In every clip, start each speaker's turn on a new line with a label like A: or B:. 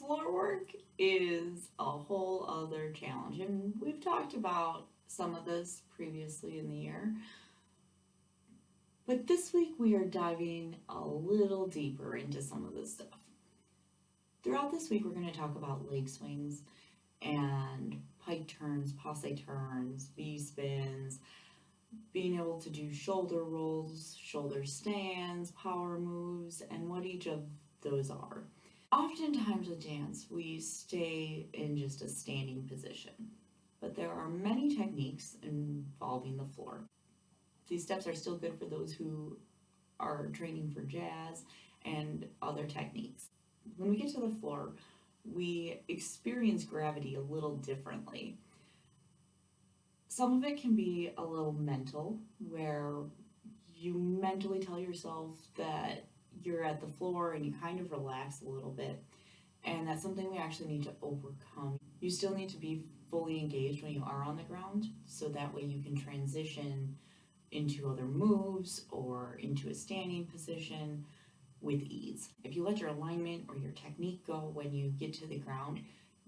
A: Floor work is a whole other challenge, and we've talked about some of this previously in the year. But this week we are diving a little deeper into some of this stuff. Throughout this week, we're going to talk about leg swings and pike turns, passe turns, V spins, being able to do shoulder rolls, shoulder stands, power moves, and what each of those are. Oftentimes with dance, we stay in just a standing position, but there are many techniques involving the floor. These steps are still good for those who are training for jazz and other techniques. When we get to the floor, we experience gravity a little differently. Some of it can be a little mental, where you mentally tell yourself that you're at the floor and you kind of relax a little bit, and that's something we actually need to overcome. You still need to be fully engaged when you are on the ground, so that way you can transition into other moves or into a standing position with ease. If you let your alignment or your technique go when you get to the ground,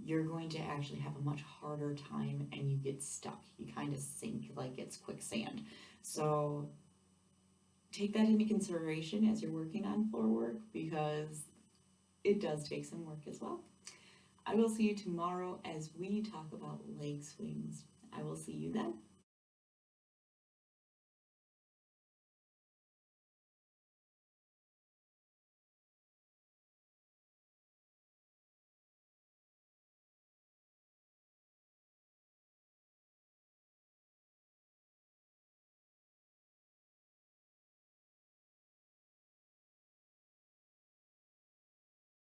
A: you're going to actually have a much harder time and you get stuck. You kind of sink like it's quicksand. So take that into consideration as you're working on floor work, because it does take some work as well. I will see you tomorrow as we talk about leg swings. I will see you then.